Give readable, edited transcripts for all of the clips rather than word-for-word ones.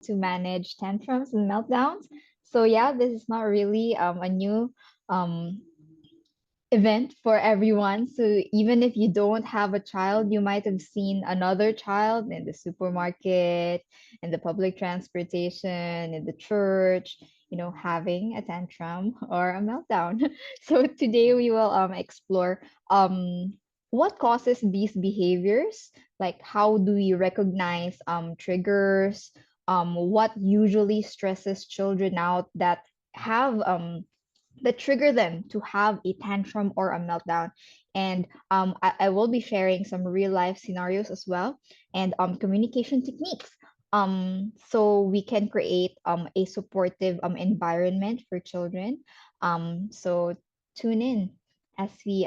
to manage tantrums and meltdowns. So yeah, this is not really a new um, event for everyone. So even if you don't have a child, you might have seen another child in the supermarket, in the public transportation, in the church, having a tantrum or a meltdown. So today we will explore what causes these behaviors, like how do we recognize triggers, what usually stresses children out that trigger them to have a tantrum or a meltdown. And I will be sharing some real life scenarios as well, and communication techniques. So we can create a supportive environment for children. So tune in as we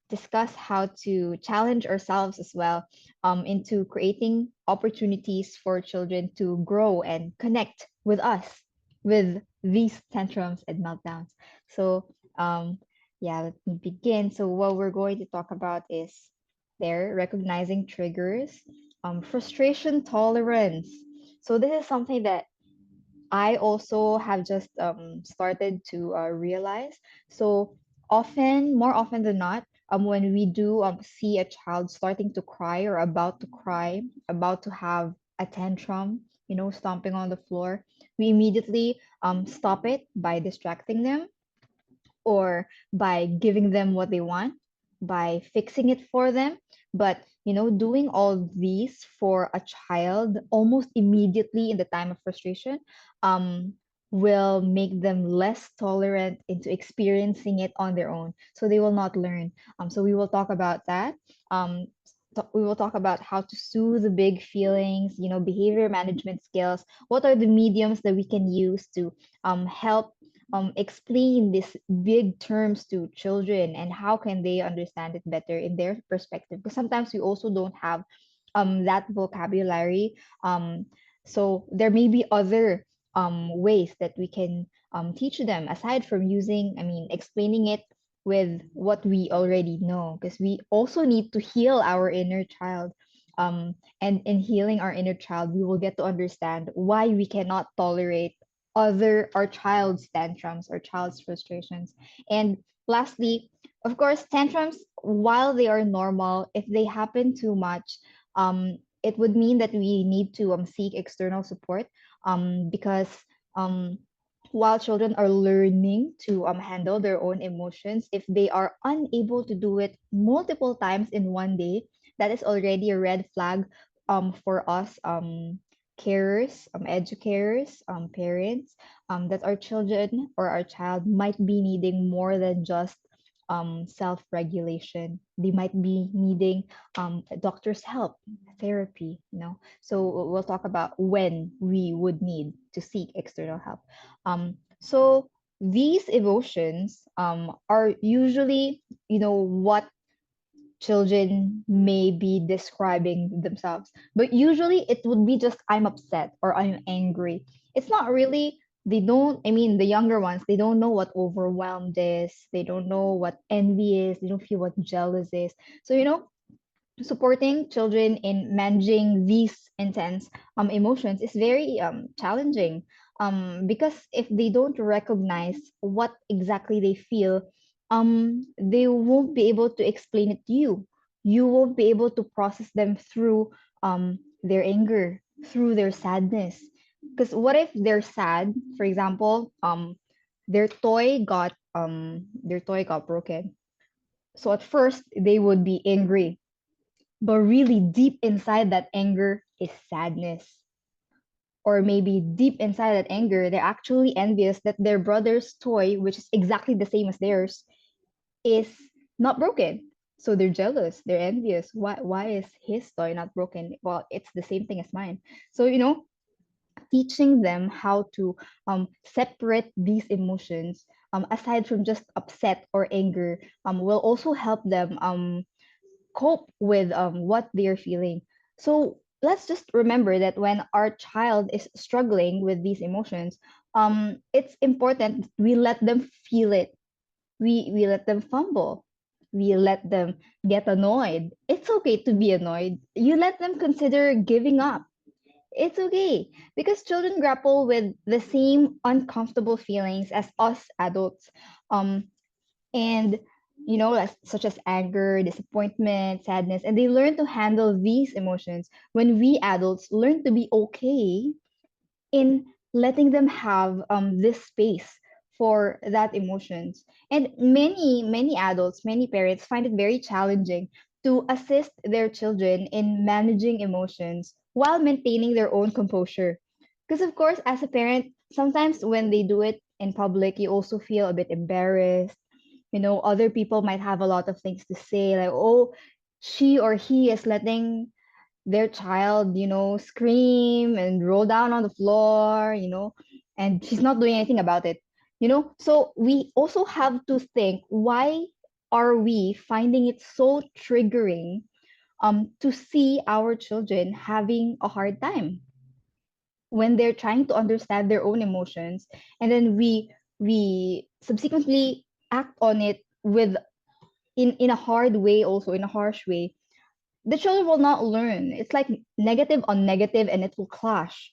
discuss how to challenge ourselves as well into creating opportunities for children to grow and connect with us with these tantrums and meltdowns. So, yeah, let me begin. So, what we're going to talk about is recognizing triggers, frustration tolerance. So, this is something that I also have just started to realize. So more often than not, when we do see a child starting to cry or about to cry, about to have a tantrum, stomping on the floor, we immediately stop it by distracting them or by giving them what they want, by fixing it for them. But, doing all these for a child almost immediately in the time of frustration um, will make them less tolerant into experiencing it on their own. So they will not learn. So we will talk about that. Um, we will talk about how to soothe the big feelings, behavior management skills. What are the mediums that we can use to help explain these big terms to children, and how can they understand it better in their perspective, because sometimes we also don't have that vocabulary. So there may be other ways that we can teach them aside from explaining it with what we already know, because we also need to heal our inner child. And in healing our inner child, we will get to understand why we cannot tolerate other our child's tantrums or child's frustrations. And lastly, of course, tantrums, while they are normal, if they happen too much, it would mean that we need to seek external support, because um, while children are learning to handle their own emotions, if they are unable to do it multiple times in one day, that is already a red flag for us carers, educators, parents, that our children or our child might be needing more than just self-regulation. They might be needing a doctor's help, therapy. So we'll talk about when we would need to seek external help. So these emotions are usually, what children may be describing themselves. But usually it would be just I'm upset or I'm angry. It's not really, the younger ones, they don't know what overwhelmed is. They don't know what envy is. They don't feel what jealous is. So, supporting children in managing these intense emotions is very challenging, because if they don't recognize what exactly they feel, they won't be able to explain it to you. You won't be able to process them through their anger, through their sadness. Because what if they're sad, for example, their toy got broken. So at first they would be angry, but really deep inside that anger is sadness. Or maybe deep inside that anger, they're actually envious that their brother's toy, which is exactly the same as theirs, is not broken. So they're jealous, they're envious. Why is his toy not broken? Well, it's the same thing as mine. So, teaching them how to separate these emotions, aside from just upset or anger, will also help them cope with what they're feeling. So let's just remember that when our child is struggling with these emotions, it's important that we let them feel it. We let them fumble. We let them get annoyed. It's okay to be annoyed. You let them consider giving up. It's okay because children grapple with the same uncomfortable feelings as us adults. Um, and such as anger, disappointment, sadness, and they learn to handle these emotions when we adults learn to be okay in letting them have this space for that emotions. And many adults, many parents find it very challenging to assist their children in managing emotions while maintaining their own composure. Because of course, as a parent, sometimes when they do it in public, you also feel a bit embarrassed. Other people might have a lot of things to say, like, oh, she or he is letting their child, scream and roll down on the floor, and she's not doing anything about it. So we also have to think, why are we finding it so triggering to see our children having a hard time when they're trying to understand their own emotions, and then we subsequently act on it with in a hard way, also in a harsh way. The children will not learn. It's like negative on negative and it will clash.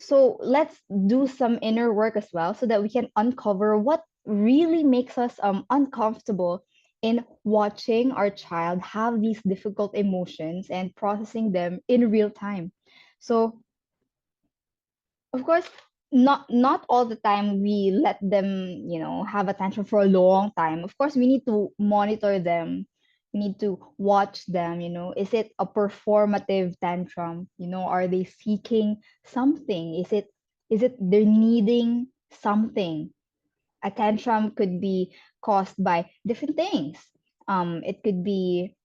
So let's do some inner work as well so that we can uncover what really makes us uncomfortable in watching our child have these difficult emotions and processing them in real time. So of course, not all the time we let them have attention for a long time. Of course, we need to monitor them. We need to watch them. Is it a performative tantrum? Are they seeking something? Is it they're needing something? A tantrum could be caused by different things. It could be,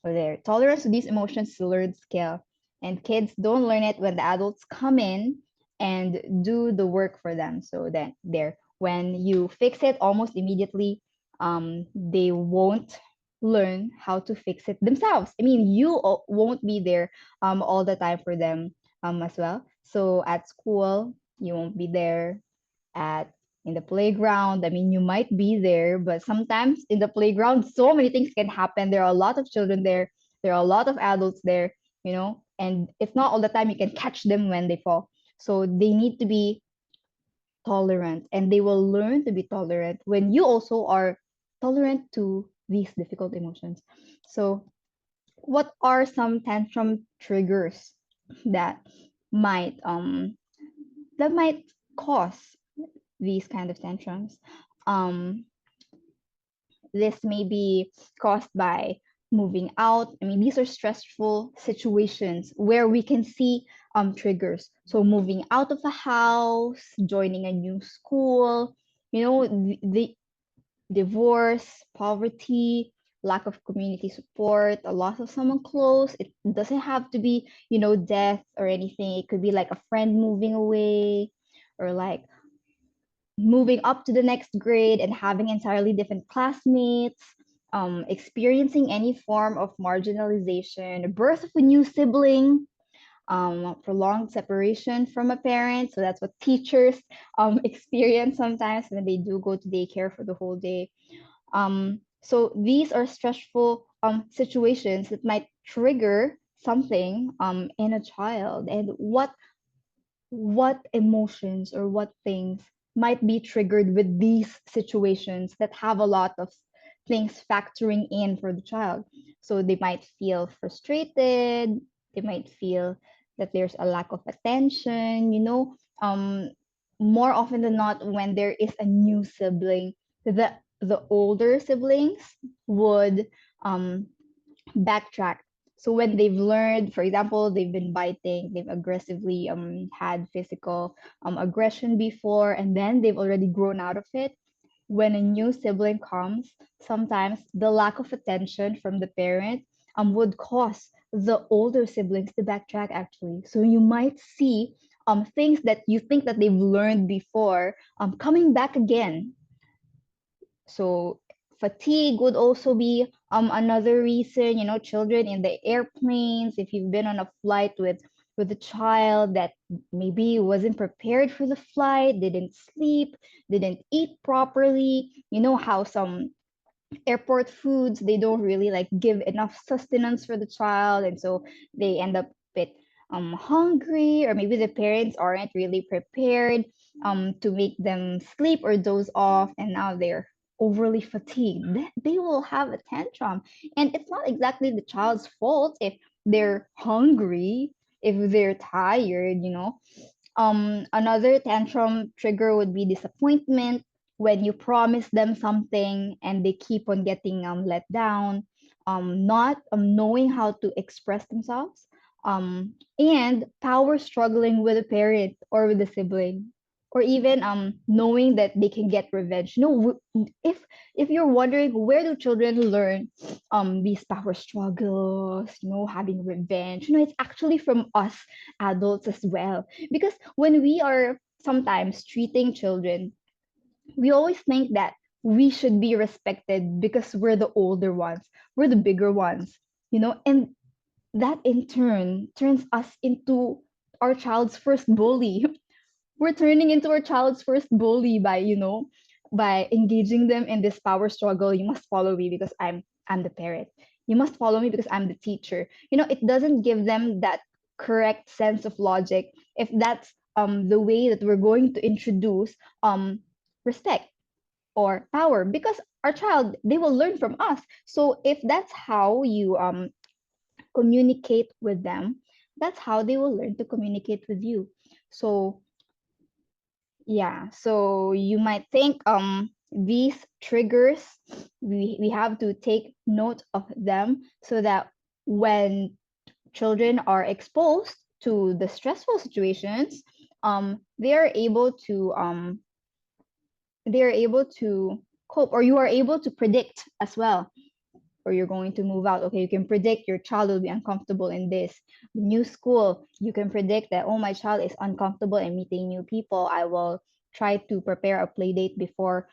or their tolerance to these emotions is a learned skill. And kids don't learn it when the adults come in and do the work for them. So then there, when you fix it almost immediately, they won't learn how to fix it themselves. I mean, you won't be there all the time for them as well. So at school, you won't be there at in the playground. I mean, you might be there, but sometimes in the playground, so many things can happen. There are a lot of children there. There are a lot of adults there, and if not all the time, you can catch them when they fall. So they need to be tolerant, and they will learn to be tolerant when you also are tolerant to these difficult emotions. So, what are some tantrum triggers that might um that might cause these kind of tantrums? Um, this may be caused by moving out. I mean, these are stressful situations where we can see triggers. So moving out of a house, joining a new school, the divorce, poverty, lack of community support, a loss of someone close. It doesn't have to be, death or anything. It could be like a friend moving away, or like moving up to the next grade and having entirely different classmates, experiencing any form of marginalization, birth of a new sibling, prolonged separation from a parent. So that's what teachers experience sometimes when they do go to daycare for the whole day. So these are stressful situations that might trigger something in a child. And what emotions or what things might be triggered with these situations that have a lot of things factoring in for the child. So they might feel frustrated, they might feel that there's a lack of attention, more often than not when there is a new sibling, the older siblings would um backtrack. So when they've learned, for example, they've been biting, they've aggressively had physical aggression before, and then they've already grown out of it. When a new sibling comes, sometimes the lack of attention from the parent would cause the older siblings to backtrack actually. So you might see things that you think that they've learned before coming back again. So fatigue would also be another reason. Children in the airplanes, if you've been on a flight with a child that maybe wasn't prepared for the flight, didn't sleep, didn't eat properly. How some airport foods, they don't really like give enough sustenance for the child, and so they end up bit hungry, or maybe the parents aren't really prepared to make them sleep or doze off, and now they're overly fatigued, they will have a tantrum. And it's not exactly the child's fault if they're hungry, if they're tired, you know. Another tantrum trigger would be disappointment, when you promise them something and they keep on getting let down, not knowing how to express themselves, and power struggling with a parent or with a sibling, or even knowing that they can get revenge. You know, if you're wondering, where do children learn these power struggles, you know, having revenge, you know, it's actually from us adults as well. Because when we are sometimes treating children, we always think that we should be respected because we're the older ones, we're the bigger ones, you know, and that in turn turns us into our child's first bully. We're turning into our child's first bully by, you know, by engaging them in this power struggle. You must follow me because I'm the parent. You must follow me because I'm the teacher. You know, it doesn't give them that correct sense of logic if that's the way that we're going to introduce respect or power, because our child, they will learn from us. So if that's how you communicate with them, that's how they will learn to communicate with you. So yeah, so you might think these triggers, we have to take note of them so that when children are exposed to the stressful situations, they are able to cope, or you are able to predict as well, or you're going to move out. Okay, you can predict your child will be uncomfortable in this new school. You can predict that, oh, my child is uncomfortable in meeting new people. I will try to prepare a play date before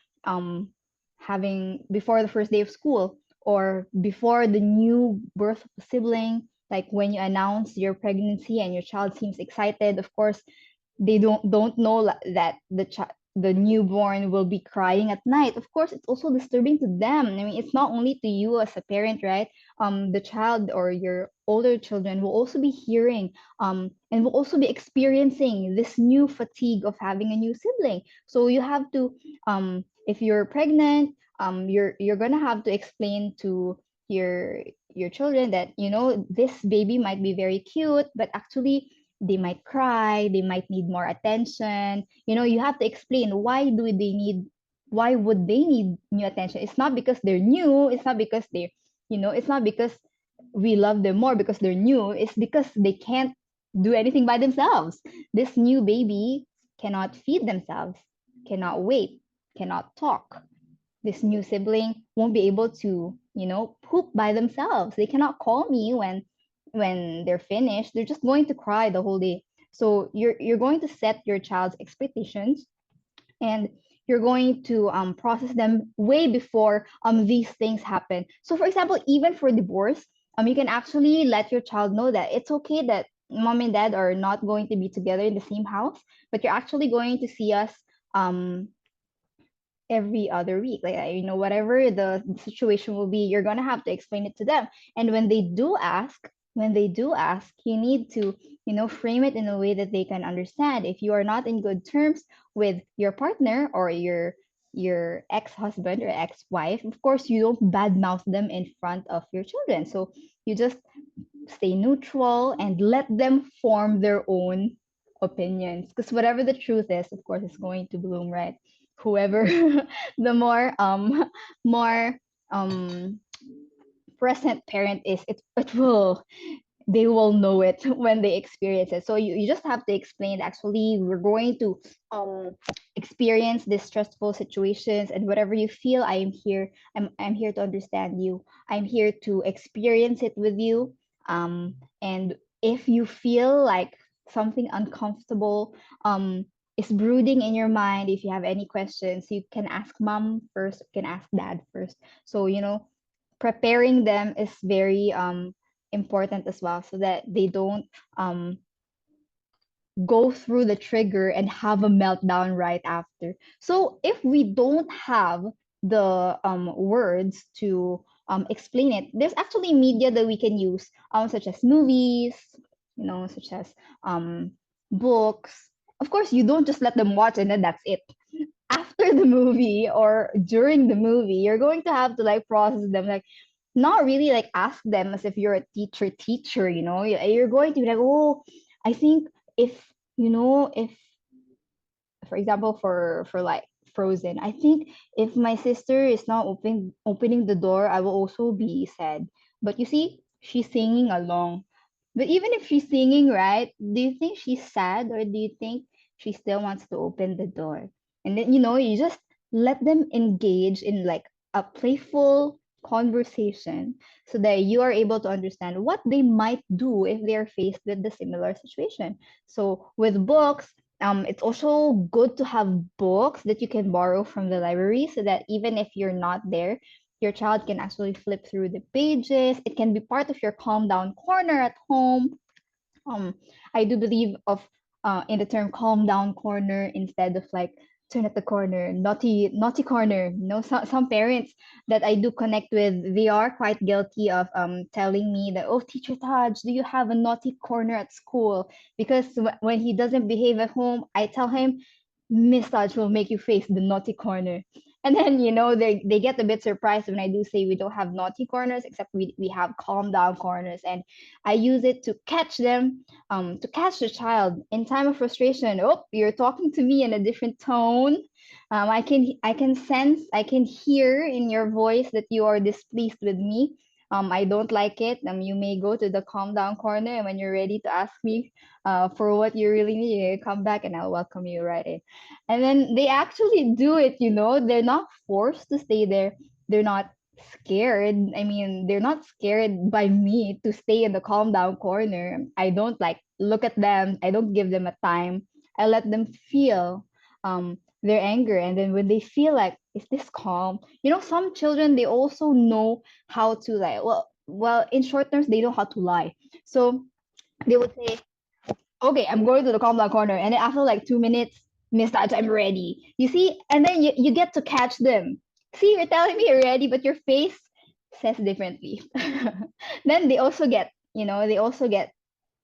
before the first day of school, or before the new birth of a sibling. Like when you announce your pregnancy and your child seems excited, of course they don't know that the newborn will be crying at night. Of course, it's also disturbing to them. I mean, it's not only to you as a parent, right? The child or your older children will also be hearing and will also be experiencing this new fatigue of having a new sibling. So you have to, if you're pregnant, you're gonna have to explain to your your children that, you know, this baby might be very cute, but actually they might cry, they might need more attention. You know, you have to explain, why would they need new attention? It's not because they're new, it's not because they're, you know, it's not because we love them more because they're new. It's because they can't do anything by themselves. This new baby cannot feed themselves, cannot wait, cannot talk. This new sibling won't be able to, you know, poop by themselves. They cannot call me when they're finished. They're just going to cry the whole day. So you're going to set your child's expectations, and you're going to process them way before these things happen. So for example, even for divorce, you can actually let your child know that it's okay that mom and dad are not going to be together in the same house, but you're actually going to see us um every other week, like, you know, whatever the situation will be, you're gonna have to explain it to them. And when they do ask, you need to, you know, frame it in a way that they can understand. If you are not in good terms with your partner or your ex-husband or ex-wife, of course you don't badmouth them in front of your children. So you just stay neutral and let them form their own opinions, because whatever the truth is, of course, is going to bloom, right? Whoever the more um present parent is, it will, they will know it when they experience it. So you just have to explain, actually, we're going to experience these stressful situations, and whatever you feel, I'm here to understand you. I'm here to experience it with you. And if you feel like something uncomfortable is brooding in your mind, if you have any questions, you can ask mom first, you can ask dad first. So, you know, preparing them is very important as well, so that they don't um, go through the trigger and have a meltdown right after. So if we don't have the words to explain it, there's actually media that we can use, such as movies, such as books. Of course, you don't just let them watch and then that's it. After the movie or during the movie, you're going to have to like process them, like not really like ask them as if you're a teacher, you're going to be like, oh, I think if if for example, for like Frozen, I think if my sister is not opening the door, I will also be sad. But you see, she's singing along. But even if she's singing, right, do you think she's sad, or do you think she still wants to open the door? And then you just let them engage in like a playful conversation, so that you are able to understand what they might do if they are faced with the similar situation. So with books, it's also good to have books that you can borrow from the library, so that even if you're not there, your child can actually flip through the pages. It can be part of your calm down corner at home. um I do believe of in the term calm down corner instead of like turn at the corner, naughty corner. Some parents that I do connect with, they are quite guilty of telling me that, oh, teacher Taj, do you have a naughty corner at school? Because when he doesn't behave at home, I tell him, Miss Taj will make you face the naughty corner. And then they get a bit surprised when I do say we don't have naughty corners, except we have calm down corners. And I use it to catch them, to catch the child in time of frustration. Oh, you're talking to me in a different tone. I can sense, I can hear in your voice that you are displeased with me. I don't like it. You may go to the calm down corner, and when you're ready to ask me for what you really need, you come back and I'll welcome you right in. And then they actually do it. They're not forced to stay there. They're not scared. I mean, they're not scared by me to stay in the calm down corner. I don't like look at them. I don't give them a time. I let them feel their anger. And then when they feel like, is this calm? Some children, they also know how to like, well, in short terms, they know how to lie. So they would say, okay, I'm going to the calm down corner. And then after like 2 minutes, Miss Touch, I'm ready. You see? And then you get to catch them. See, you're telling me you're ready, but your face says differently. Then they also get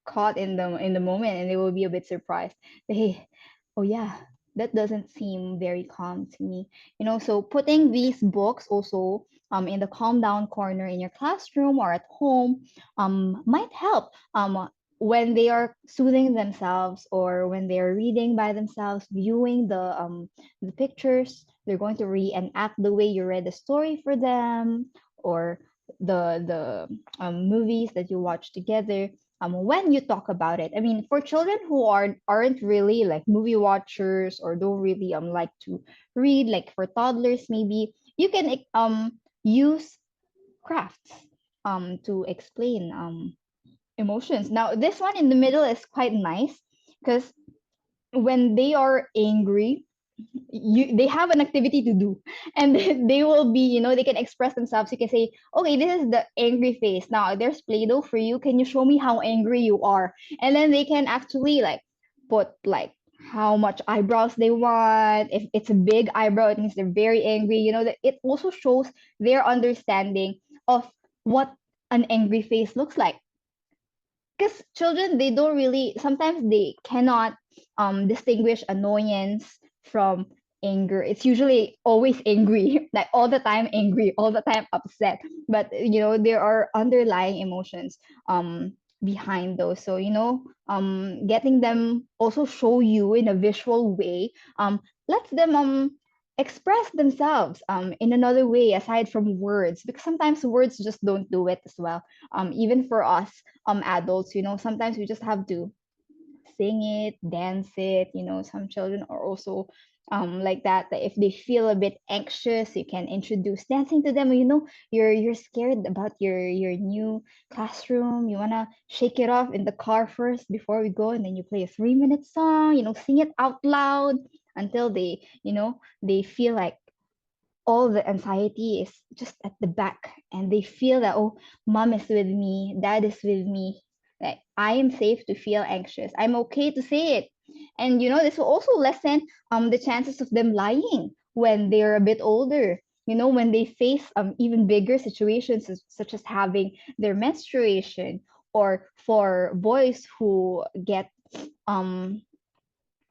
caught in the moment, and they will be a bit surprised. Hey, oh yeah, that doesn't seem very calm to me. So putting these books also in the calm down corner in your classroom or at home might help when they are soothing themselves, or when they are reading by themselves, viewing the pictures. They're going to reenact the way you read the story for them, or the movies that you watch together. When you talk about it, I mean, for children who aren't really like movie watchers, or don't really like to read, like for toddlers, maybe you can use crafts to explain emotions. Now, this one in the middle is quite nice, because when they are angry, they have an activity to do, and they will be, they can express themselves. You can say, okay, this is the angry face. Now there's Play-Doh for you, can you show me how angry you are? And then they can actually like put like how much eyebrows they want. If it's a big eyebrow, it means they're very angry. That it also shows their understanding of what an angry face looks like, because children, they don't really, sometimes they cannot distinguish annoyance from anger. It's usually always angry, like all the time angry, all the time upset. But there are underlying emotions behind those. So getting them also show you in a visual way lets them express themselves in another way aside from words, because sometimes words just don't do it as well. Even for us adults, sometimes we just have to sing it, dance it. Some children are also like that if they feel a bit anxious, you can introduce dancing to them. You're scared about your new classroom, you want to shake it off in the car first before we go, and then you play a 3-minute song, sing it out loud until they feel like all the anxiety is just at the back, and they feel that, oh, mom is with me, dad is with me, like I am safe to feel anxious, I'm okay to say it. And this will also lessen the chances of them lying when they're a bit older, when they face even bigger situations, such as having their menstruation, or um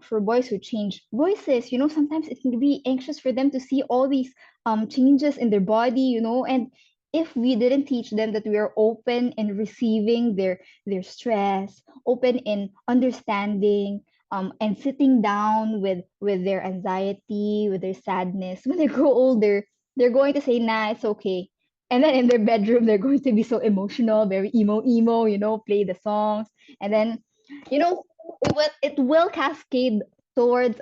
for boys who change voices, sometimes it can be anxious for them to see all these changes in their body, and if we didn't teach them that we are open in receiving their stress, open in understanding, and sitting down with their anxiety, with their sadness, when they grow older, they're going to say, nah, it's okay. And then in their bedroom, they're going to be so emotional, very emo, play the songs. And then, you know, it will cascade towards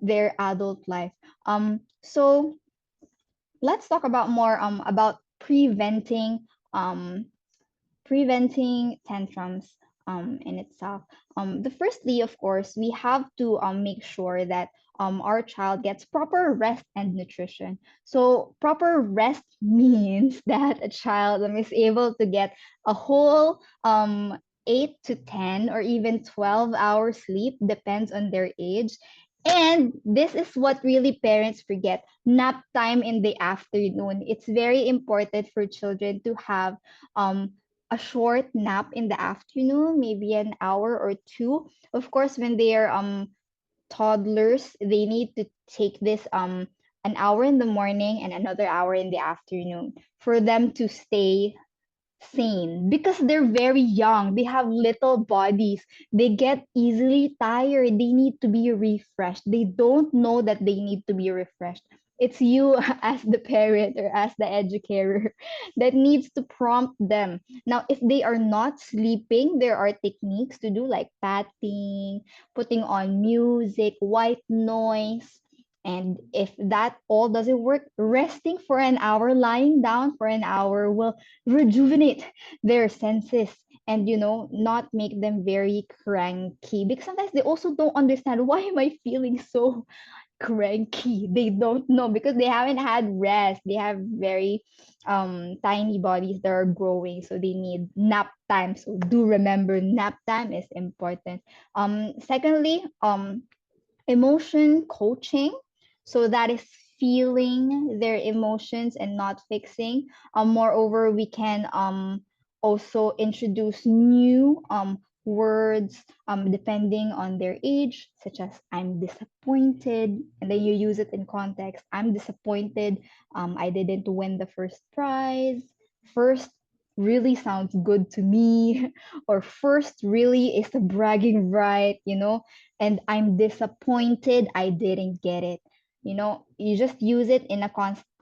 their adult life. So let's talk about more about um preventing tantrums in itself. The firstly, of course, we have to make sure that our child gets proper rest and nutrition. So proper rest means that a child is able to get a whole 8 to 10 or even 12 hours sleep, depends on their age. And this is what really parents forget: nap time in the afternoon. It's very important for children to have um, a short nap in the afternoon, maybe an hour or two. Of course, when they are toddlers, they need to take this an hour in the morning and another hour in the afternoon for them to stay sane, because they're very young. They have little bodies. They get easily tired. They need to be refreshed. They don't know that they need to be refreshed. It's you as the parent or as the educator that needs to prompt them. Now, if they are not sleeping, there are techniques to do, like patting, putting on music, white noise. And if that all doesn't work, resting for an hour, lying down for an hour will rejuvenate their senses, and not make them very cranky, because sometimes they also don't understand, why am I feeling so cranky? They don't know because they haven't had rest. They have very tiny bodies that are growing, so they need nap time. So do remember, nap time is important. Secondly, emotion coaching. So that is feeling their emotions and not fixing. Moreover, we can also introduce new words depending on their age, such as I'm disappointed, and then you use it in context. I'm disappointed. I didn't win the first prize. First really sounds good to me, or first really is a bragging right, and I'm disappointed I didn't get it. You just use it in a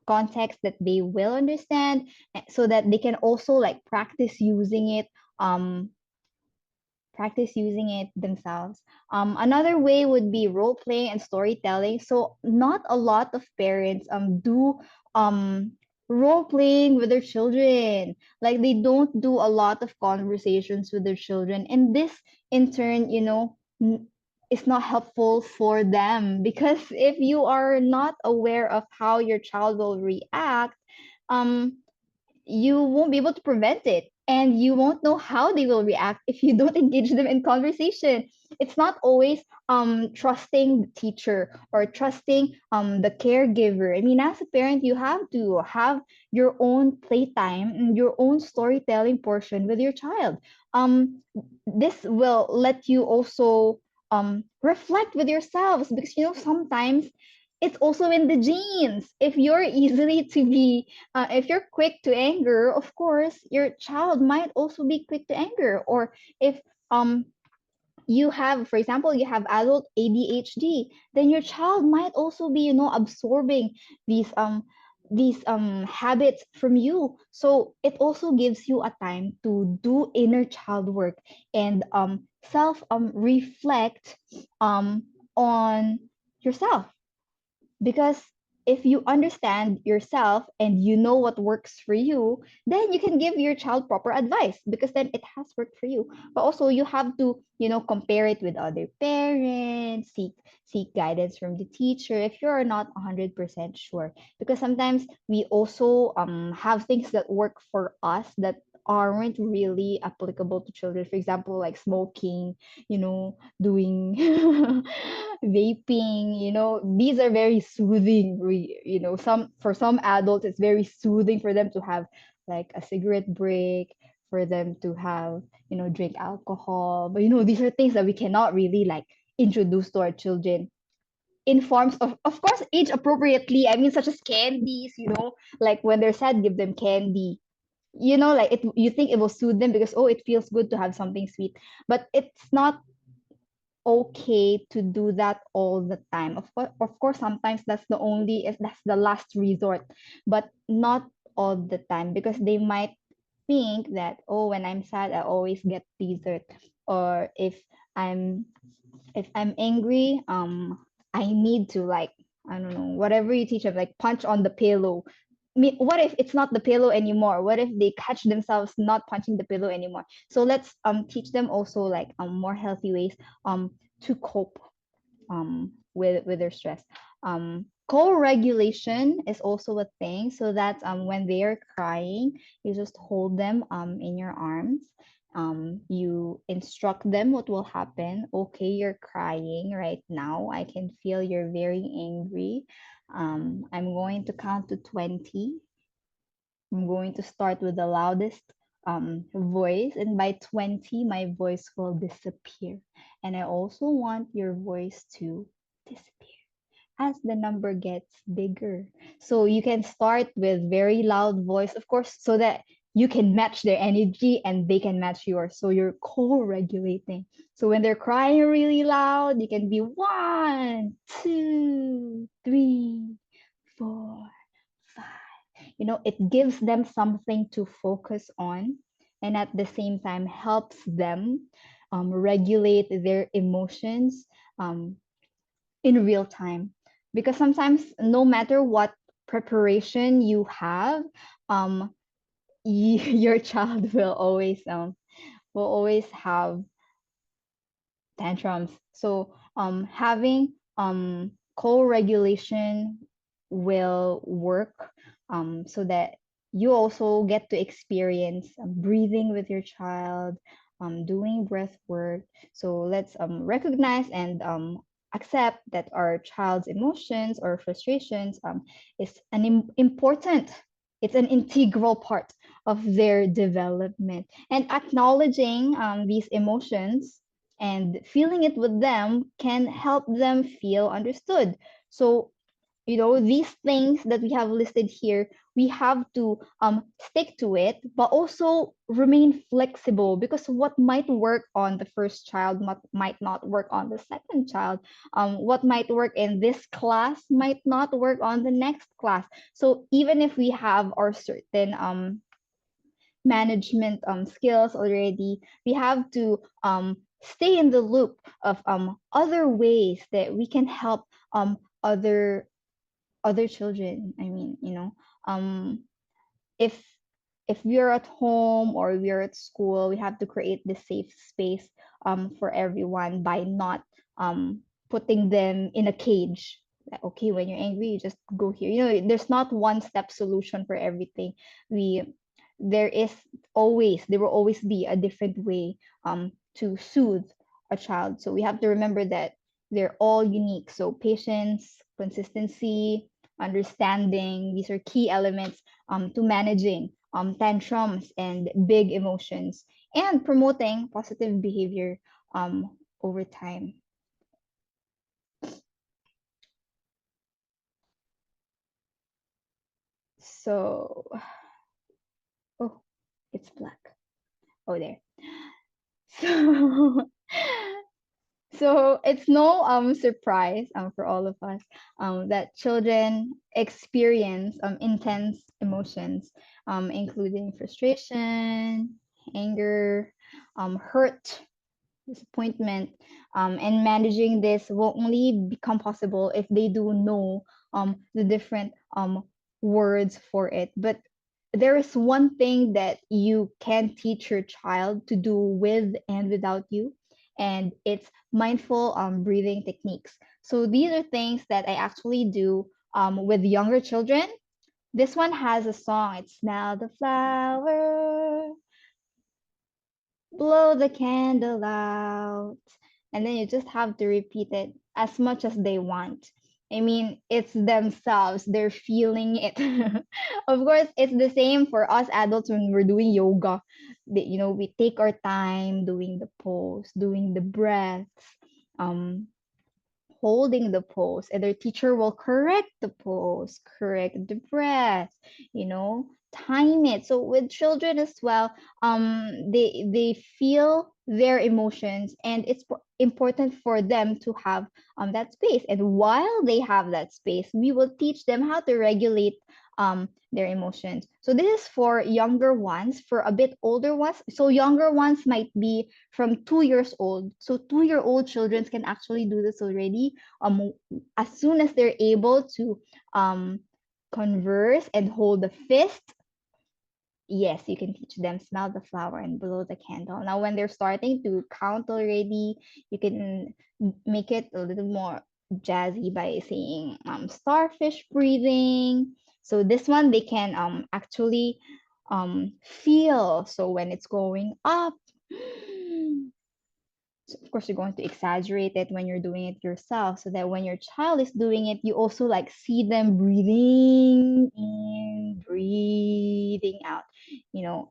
context that they will understand, so that they can also like um practice using it themselves. Another way would be role play and storytelling. So not a lot of parents do role playing with their children. Like they don't do a lot of conversations with their children, and this in turn, is not helpful for them, because if you are not aware of how your child will react, um you won't be able to prevent it, and you won't know how they will react if you don't engage them in conversation. It's not always trusting the teacher or trusting the caregiver. I mean, as a parent, you have to have your own playtime and your own storytelling portion with your child. This will let you also reflect with yourselves, because sometimes it's also in the genes. If you're easily to be if you're quick to anger, of course, your child might also be quick to anger. Or if um you have, for example, you have adult ADHD, then your child might also be, absorbing these habits from you. So it also gives you a time to do inner child work and self reflect on yourself, because if you understand yourself and you know what works for you, then you can give your child proper advice, because then it has worked for you. But also you have to, compare it with other parents, seek guidance from the teacher if you are not 100% sure, because sometimes we also have things that work for us that aren't really applicable to children. For example, like smoking, doing vaping. These are very soothing. Some for some adults, it's very soothing for them to have like a cigarette break, for them to have, drink alcohol. But these are things that we cannot really like introduce to our children in forms of course, age appropriately. I mean, such as candies, like when they're sad, give them candy. Like you think it will soothe them because, oh, it feels good to have something sweet. But it's not okay to do that all the time. Of course, sometimes that's the last resort, but not all the time, because they might think that, oh, when I'm sad, I always get dessert. Or I'm if I'm angry, I need to, like, I don't know, whatever you teach them, like punch on the pillow. What if it's not the pillow anymore? What if they catch themselves not punching the pillow anymore? So let's teach them also, like, more healthy ways to cope with their stress. Co-regulation is also a thing. So that when they are crying, you just hold them in your arms. You instruct them what will happen. Okay, you're crying right now. I can feel you're very angry. I'm going to count to 20. I'm going to start with the loudest voice, and by 20, my voice will disappear. And I also want your voice to disappear as the number gets bigger. So you can start with very loud voice, of course, so that you can match their energy and they can match yours. So you're co-regulating. So when they're crying really loud, you can be 1, 2, 3, 4, 5. It gives them something to focus on, and at the same time helps them regulate their emotions um, in real time. Because sometimes, no matter what preparation you have, your child will always have tantrums. So having co-regulation will work, so that you also get to experience breathing with your child, doing breath work. So let's recognize and accept that our child's emotions or frustrations is important. It's an integral part of their development, and acknowledging these emotions and feeling it with them can help them feel understood. So, these things that we have listed here, we have to stick to it, but also remain flexible, because what might work on the first child might not work on the second child. What might work in this class might not work on the next class. So even if we have our certain management skills already, we have to stay in the loop of other ways that we can help other children. I mean, um, if we're at home or we're at school, we have to create this safe space for everyone by not putting them in a cage. Like, okay, when you're angry, you just go here. There's not one step solution for everything. We there will always be a different way to soothe a child. So we have to remember that they're all unique. So patience, consistency, understanding, these are key elements to managing tantrums and big emotions, and promoting positive behavior over time. So, oh, it's black. Oh, there. So, so it's no surprise for all of us that children experience intense emotions, including frustration, anger, hurt, disappointment, and managing this will only become possible if they do know the different words for it. But there is one thing that you can teach your child to do with and without you, and it's mindful breathing techniques. So these are things that I actually do with younger children. This one has a song. It's "Smell the Flower, blow the candle out," and then you just have to repeat it as much as they want. I mean, it's themselves, they're feeling it. Of course, it's the same for us adults when we're doing yoga. we take our time doing the pose, doing the breaths, um holding the pose, and their teacher will correct the pose, correct the breath, time it. So with children as well, they feel their emotions, and it's important for them to have that space. And while they have that space, we will teach them how to regulate their emotions. So this is for younger ones. For a bit older ones, so younger ones might be from 2 years old. So 2 year old children can actually do this already. As soon as they're able to um converse and hold a fist, yes, you can teach them smell the flower and blow the candle. Now, when they're starting to count already, you can make it a little more jazzy by saying starfish breathing. So this one they can actually feel. So when it's going up, so of course you're going to exaggerate it when you're doing it yourself, so that when your child is doing it, you also like see them breathing in, breathing out,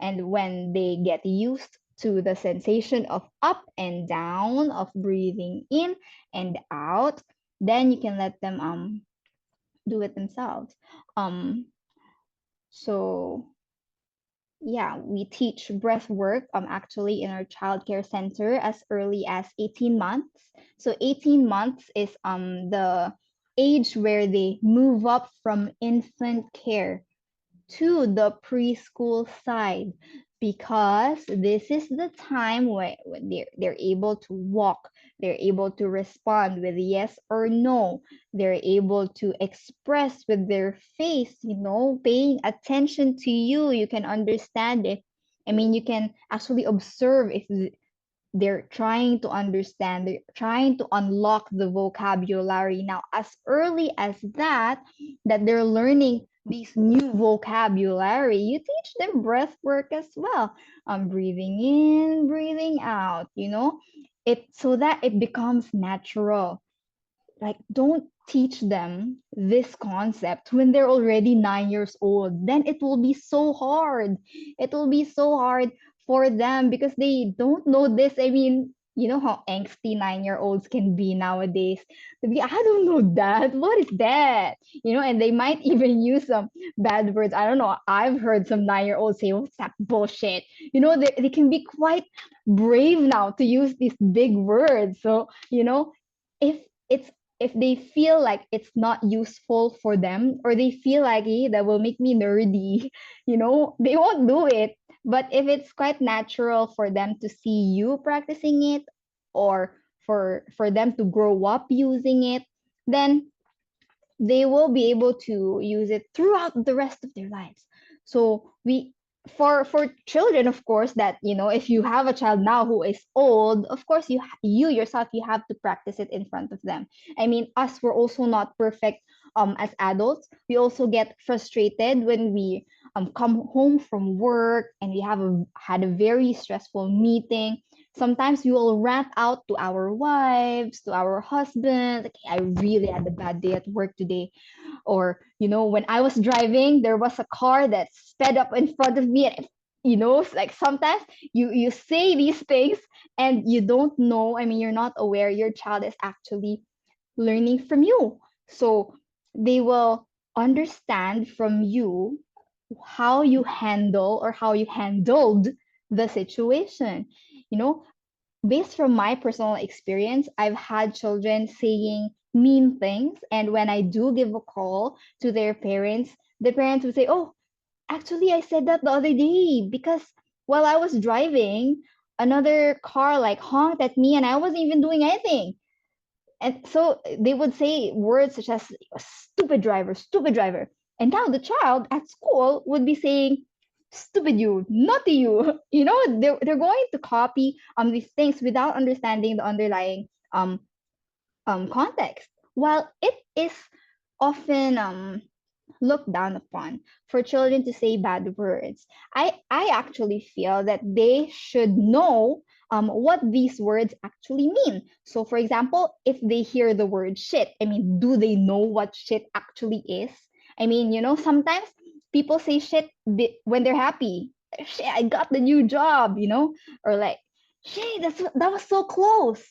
and when they get used to the sensation of up and down, of breathing in and out, then you can let them do it themselves. So yeah, we teach breath work actually in our childcare center as early as 18 months. So 18 months is the age where they move up from infant care to the preschool side, because this is the time when they're able to walk, they're able to respond with yes or no, they're able to express with their face, paying attention to you. You can understand it. I mean, you can actually observe if they're trying to understand, they're trying to unlock the vocabulary now as early as that they're learning these new vocabulary. You teach them breath work as well. Breathing in, breathing out, it, so that it becomes natural. Like, don't teach them this concept when they're already 9 years old. Then it will be so hard. It will be so hard for them because they don't know this. I mean, you know how angsty 9 year olds can be nowadays. To be, I don't know that. What is that? And they might even use some bad words. I don't know. I've heard some 9 year olds say, "What's that bullshit?" They can be quite brave now to use these big words. So, if it's if they feel like it's not useful for them, or they feel like, hey, that will make me nerdy, they won't do it. But if it's quite natural for them to see you practicing it, or for them to grow up using it, then they will be able to use it throughout the rest of their lives. So we for children, of course, that if you have a child now who is old, of course you yourself, you have to practice it in front of them. I mean, us, we're also not perfect as adults. We also get frustrated when we come home from work and we had a very stressful meeting. Sometimes we will rant out to our wives, to our husbands, like, "Hey, I really had a bad day at work today." Or, when I was driving, there was a car that sped up in front of me. And, like, sometimes you say these things and you don't know. I mean, you're not aware your child is actually learning from you. So they will understand from you how you handle, or how you handled the situation. You know, Based from my personal experience, I've had children saying mean things. And when I do give a call to their parents, the parents would say, "Oh, actually, I said that the other day because while I was driving, another car like honked at me and I wasn't even doing anything." And so they would say words such as "stupid driver, stupid driver." And now the child at school would be saying, "Stupid you, naughty you." They're going to copy these things without understanding the underlying context. While it is often looked down upon for children to say bad words, I actually feel that they should know what these words actually mean. So, for example, if they hear the word shit, I mean, do they know what shit actually is? I mean, sometimes people say shit when they're happy. shit, I got the new job, or like, shit, that was so close.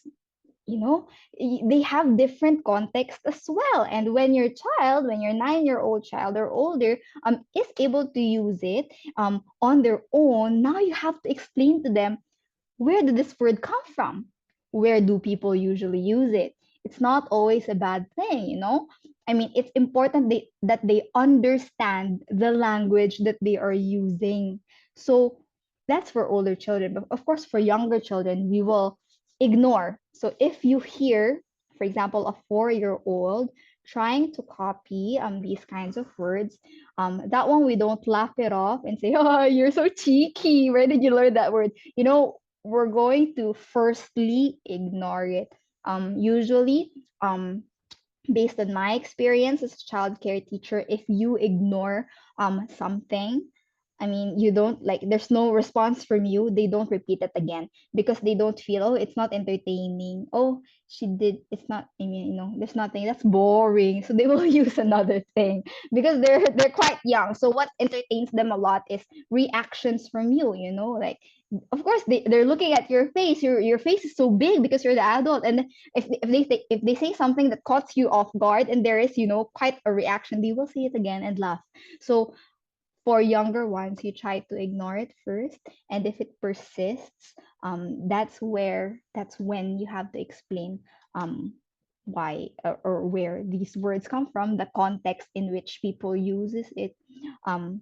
They have different context as well. And when your child, when your 9-year-old child or older, is able to use it on their own, now you have to explain to them, where did this word come from? Where do people usually use it? It's not always a bad thing. I mean, it's important that they understand the language that they are using. So that's for older children. But of course, for younger children, we will ignore. So if you hear, for example, a 4-year-old trying to copy these kinds of words, that one we don't laugh it off and say, oh, you're so cheeky. Where did you learn that word? We're going to firstly ignore it. Usually, based on my experience as a childcare teacher, if you ignore something, I mean, you don't like, there's no response from you, they don't repeat it again because they don't feel, oh, it's not entertaining. Oh, she did, it's not, I mean, there's nothing, that's boring. So they will use another thing because they're quite young. So what entertains them a lot is reactions from you, like, of course they're looking at your face. Your face is so big because you're the adult, and if they say something that caught you off guard and there is quite a reaction, they will say it again and laugh. So for younger ones, you try to ignore it first, and if it persists, that's when you have to explain why, or where these words come from, the context in which people uses it, um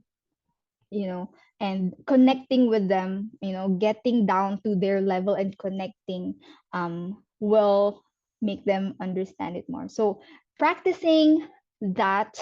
you know and connecting with them, getting down to their level and connecting will make them understand it more. So practicing that,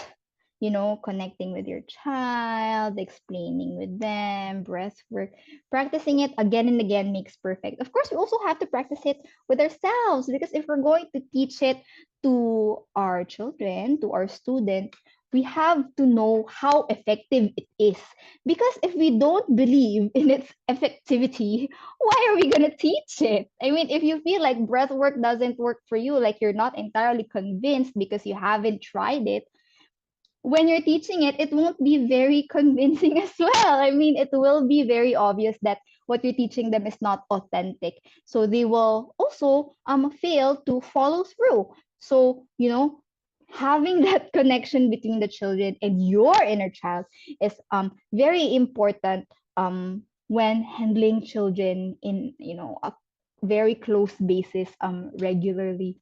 connecting with your child, explaining with them, breath work, practicing it again and again makes perfect. Of course, we also have to practice it with ourselves, because if we're going to teach it to our children, to our students, we have to know how effective it is. Because if we don't believe in its effectivity, why are we going to teach it? I mean, if you feel like breath work doesn't work for you, like you're not entirely convinced because you haven't tried it, when you're teaching it, it won't be very convincing as well. I mean, it will be very obvious that what you're teaching them is not authentic. So they will also fail to follow through. So, having that connection between the children and your inner child is very important when handling children in a very close basis regularly.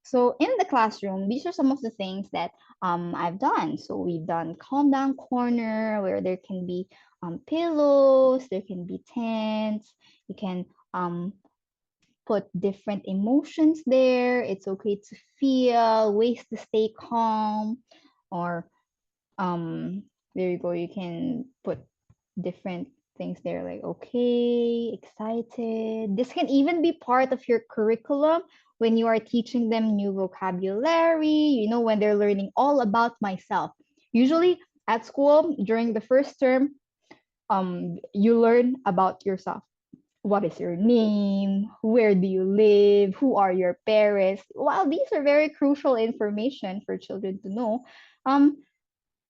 So in the classroom, these are some of the things that I've done. So we've done calm down corner, where there can be pillows, there can be tents. You can put different emotions there. It's okay to feel, ways to stay calm, or um, there you go. You can put different things there, like okay, excited. This can even be part of your curriculum when you are teaching them new vocabulary, when they're learning all about myself. Usually at school during the first term, you learn about yourself. What is your name? Where do you live? Who are your parents? While these are very crucial information for children to know, um,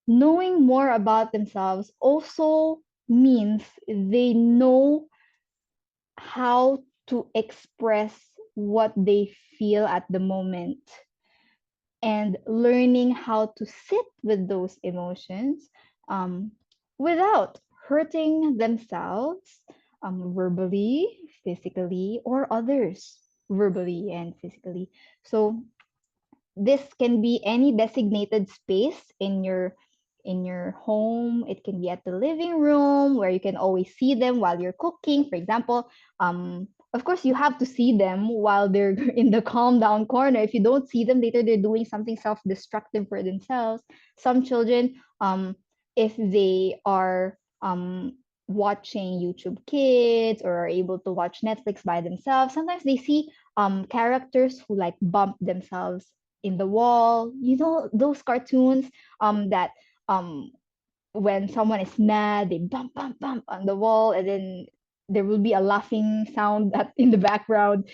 knowing more about themselves also means they know how to express what they feel at the moment, and learning how to sit with those emotions um, without hurting themselves verbally, physically, or others verbally and physically. So this can be any designated space in your home. It can be at the living room, where you can always see them while you're cooking, for example. Of course, you have to see them while they're in the calm down corner. If you don't see them later, they're doing something self-destructive for themselves. Some children, if they are watching YouTube Kids or are able to watch Netflix by themselves, sometimes they see characters who like bump themselves in the wall. Those cartoons that um when someone is mad, they bump bump bump on the wall, and then there will be a laughing sound that in the background.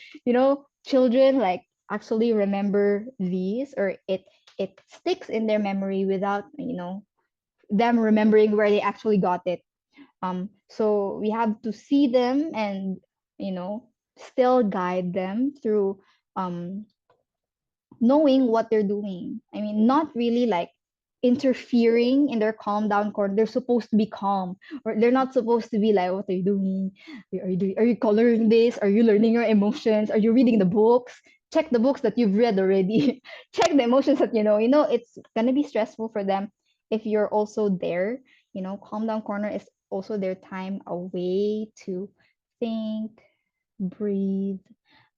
Children like actually remember these, or it sticks in their memory without them remembering where they actually got it. So we have to see them and, you know, still guide them through um knowing what they're doing. I mean, not really like interfering in their calm down corner. They're supposed to be calm, or they're not supposed to be like, "What are you doing? Are you coloring this? Are you learning your emotions? Are you reading the books? Check the books that you've read already. Check the emotions that you know." You know, it's gonna be stressful for them if you're also there. You know, calm down corner is also their time away to think, breathe,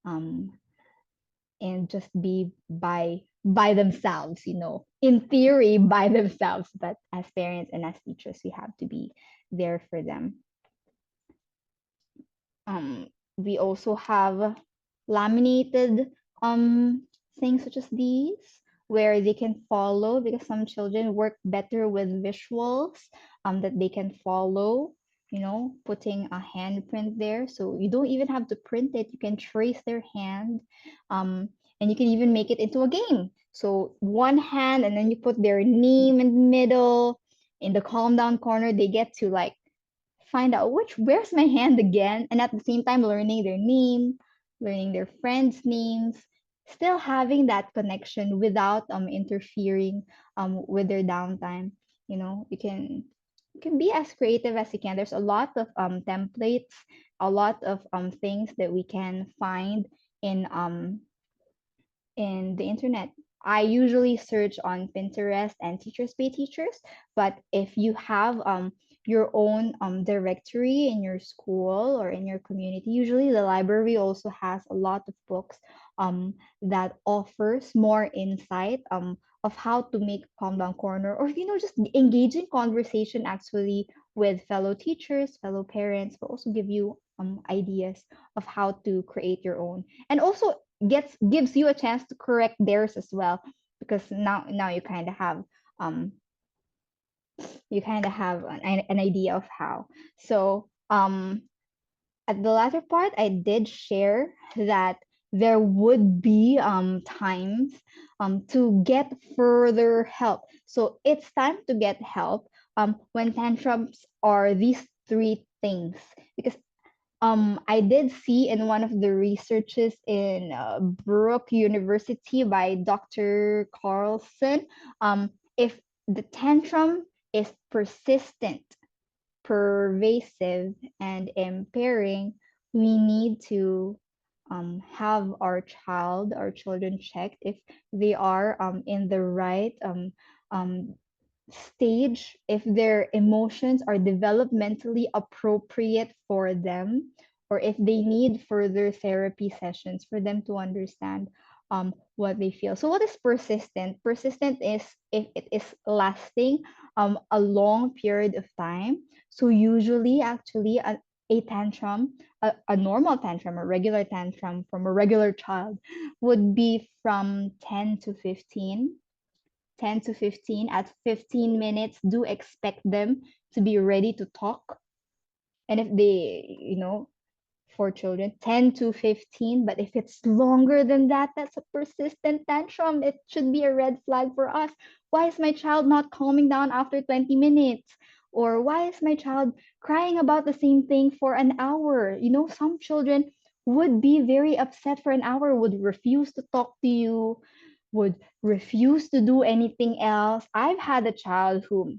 um, and just be by themselves, you know, in theory by themselves, but as parents and as teachers we have to be there for them. um we also have laminated things such as these where they can follow, because some children work better with visuals that they can follow, you know, putting a handprint there, so you don't even have to print it, you can trace their hand. um and you can even make it into a game, so one hand and then you put their name in the middle. In the calm down corner they get to like find out which where's my hand again, and at the same time learning their name, learning their friends names, still having that connection without interfering with their downtime. You know, you can be as creative as you can. There's a lot of templates, a lot of things that we can find in in the internet. I usually search on Pinterest and Teachers Pay Teachers, but if you have your own directory in your school or in your community, usually the library also has a lot of books that offers more insight of how to make calm down corner, or you know, just engaging conversation actually with fellow teachers, fellow parents, but also give you ideas of how to create your own, and also gives you a chance to correct theirs as well, because now um you kind of have an idea of how. So at the latter part I did share that there would be times to get further help. So it's time to get help when tantrums are these three things, because I did see in one of the researches in Brook University by Dr. Carlson, if the tantrum is persistent, pervasive, and impairing, we need to have our children checked if they are in the right um, stage, if their emotions are developmentally appropriate for them, or if they need further therapy sessions for them to understand what they feel. So, what is persistent? Persistent is if it is lasting a long period of time. So, usually, actually, a tantrum, a normal tantrum, a regular tantrum from a regular child would be from 10 to 15. At 15 minutes, do expect them to be ready to talk. And if they, you know, for children, 10 to 15, but if it's longer than that, that's a persistent tantrum. It should be a red flag for us. Why is my child not calming down after 20 minutes? Or why is my child crying about the same thing for an hour? You know, some children would be very upset for an hour, would refuse to talk to you, would refuse to do anything else. I've had a child who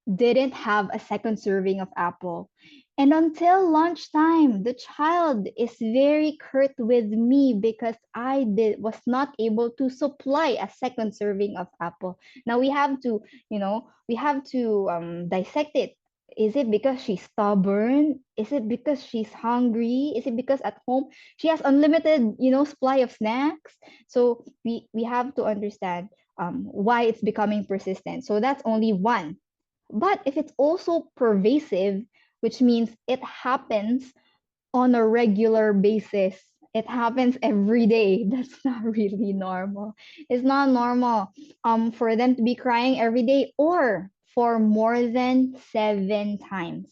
didn't have a second serving of apple. And until lunchtime, the child is very curt with me because was not able to supply a second serving of apple. Now we have to, you know, we have to dissect it. Is it because she's stubborn? Is it because she's hungry? Is it because at home she has unlimited, you know, supply of snacks? So we have to understand why it's becoming persistent. So that's only one. But if it's also pervasive, which means it happens on a regular basis, it happens every day, that's not really normal. It's not normal for them to be crying every day or for more than 7 times.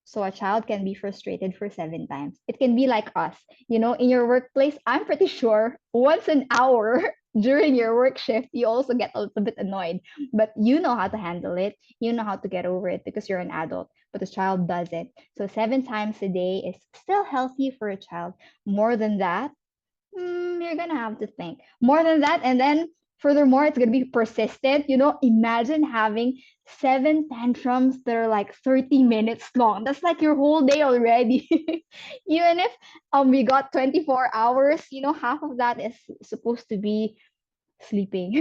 So a child can be frustrated for 7 times. It can be like us, you know, in your workplace. I'm pretty sure once an hour during your work shift, you also get a little bit annoyed, but you know how to handle it. You know how to get over it because you're an adult, but the child doesn't. So 7 times a day is still healthy for a child. More than that, you're gonna have to think more than that. And then furthermore, it's gonna be persistent. Imagine having 7 tantrums that are like 30 minutes long. That's like your whole day already. Even if we got 24 hours, half of that is supposed to be sleeping.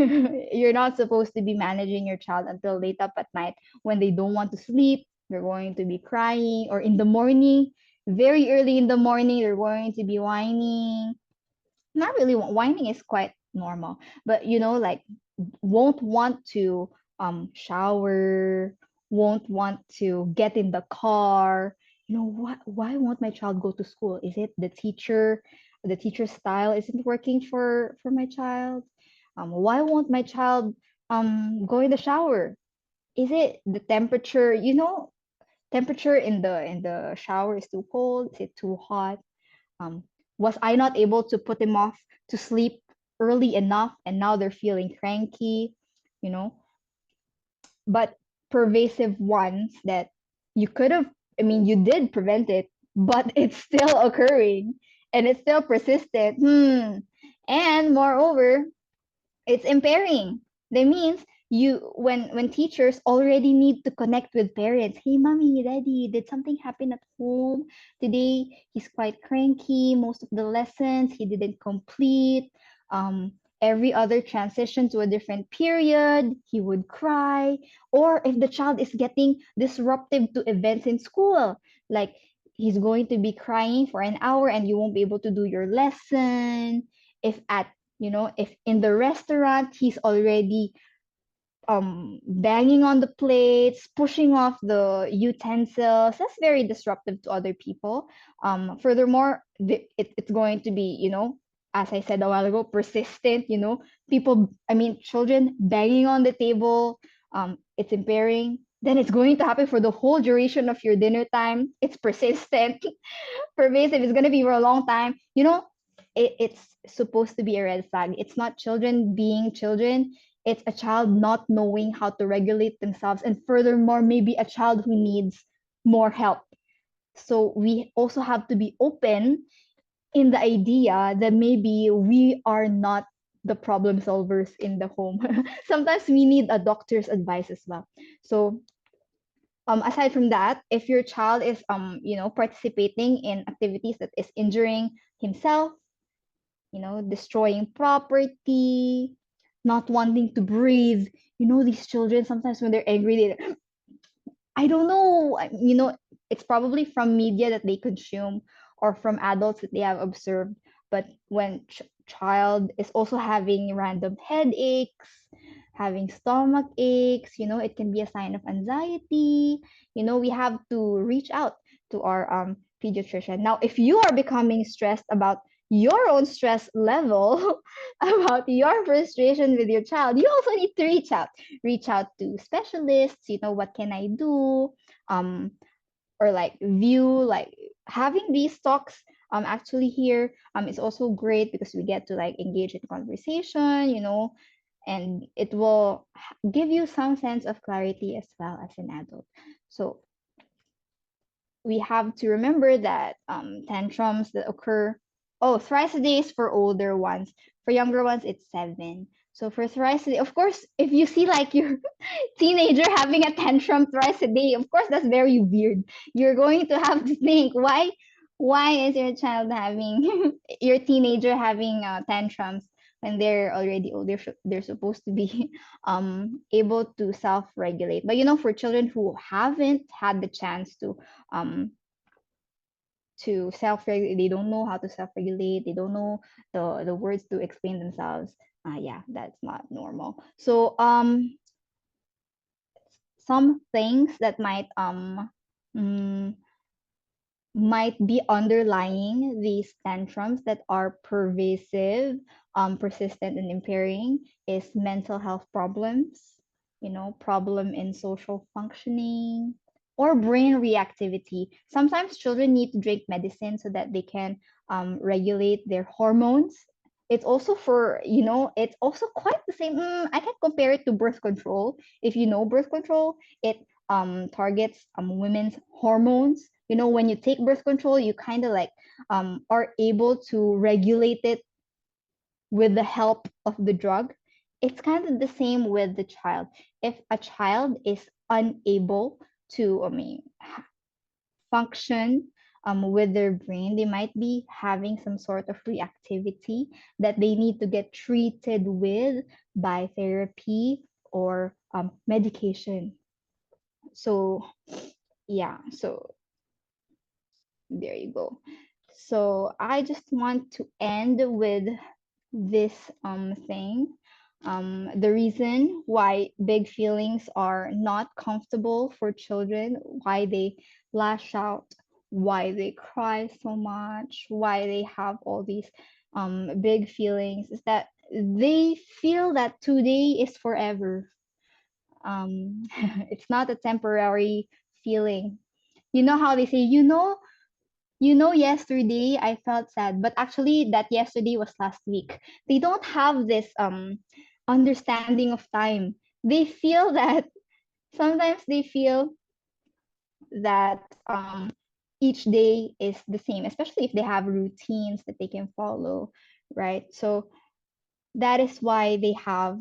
You're not supposed to be managing your child until late up at night when they don't want to sleep. They're going to be crying, or in the morning, very early in the morning, they're going to be whining. Not really, whining is quite normal, but like won't want to shower, won't want to get in the car. What, why won't my child go to school? Is it the teacher style isn't working for my child? Why won't my child go in the shower? Is it the temperature? Temperature in the shower is too cold, is it too hot? um, was I not able to put them off to sleep early enough, and now they're feeling cranky, you know? But pervasive ones that you could have, I mean, you did prevent it, but it's still occurring and it's still persistent. And moreover, it's impairing. That means when teachers already need to connect with parents. Hey, mommy, daddy, did something happen at home today? He's quite cranky. Most of the lessons he didn't complete. Every other transition to a different period, he would cry. Or if the child is getting disruptive to events in school, like he's going to be crying for an hour and you won't be able to do your lesson. If in the restaurant he's already banging on the plates, pushing off the utensils, that's very disruptive to other people. Furthermore, it's going to be, as I said a while ago, persistent. Children banging on the table. It's impairing. Then it's going to happen for the whole duration of your dinner time. It's persistent. Pervasive. It's going to be for a long time. It's supposed to be a red flag. It's not children being children. It's a child not knowing how to regulate themselves. And furthermore, maybe a child who needs more help. So we also have to be open in the idea that maybe we are not the problem solvers in the home. Sometimes we need a doctor's advice as well. So aside from that, if your child is participating in activities that is injuring himself, destroying property, not wanting to breathe. These children sometimes when they're angry, I don't know, it's probably from media that they consume or from adults that they have observed. But when child is also having random headaches, having stomach aches, it can be a sign of anxiety. We have to reach out to our pediatrician. Now, if you are becoming stressed about your own stress level, about your frustration with your child, you also need to reach out to specialists. What can I do? Or like having these talks actually here is also great because we get to like engage in conversation, and it will give you some sense of clarity as well as an adult. So we have to remember that tantrums that occur, thrice a day is for older ones. For younger ones, it's 7. So for thrice a day, of course, if you see like your teenager having a tantrum thrice a day, of course, that's very weird. You're going to have to think, why is your child having, your teenager having tantrums when they're already old? They're supposed to be able to self-regulate. But for children who haven't had the chance um, to self-regulate, they don't know how to self-regulate, they don't know the words to explain themselves. Yeah, that's not normal. So some things that mm, might be underlying these tantrums that are pervasive, persistent, and impairing is mental health problems, problem in social functioning, or brain reactivity. Sometimes children need to drink medicine so that they can regulate their hormones. it's also for, you know, it's also quite the same. I can compare it to birth control. If you know birth control, it targets women's hormones. You know, when you take birth control, you kind of like are able to regulate it with the help of the drug. It's kind of the same with the child. If a child is unable to, I mean, function with their brain, they might be having some sort of reactivity that they need to get treated with by therapy or medication. So, yeah, so there you go. So, I just want to end with this thing. The reason why big feelings are not comfortable for children, why they lash out, why they cry so much, why they have all these big feelings, is that they feel that today is forever. It's not a temporary feeling. You know how they say, yesterday I felt sad, but actually that yesterday was last week. They don't have this understanding of time. They feel that sometimes they feel that each day is the same, especially if they have routines that they can follow, right? So that is why they have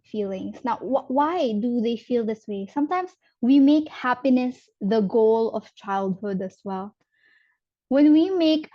feelings. Now, why do they feel this way? Sometimes we make happiness the goal of childhood as well. When we make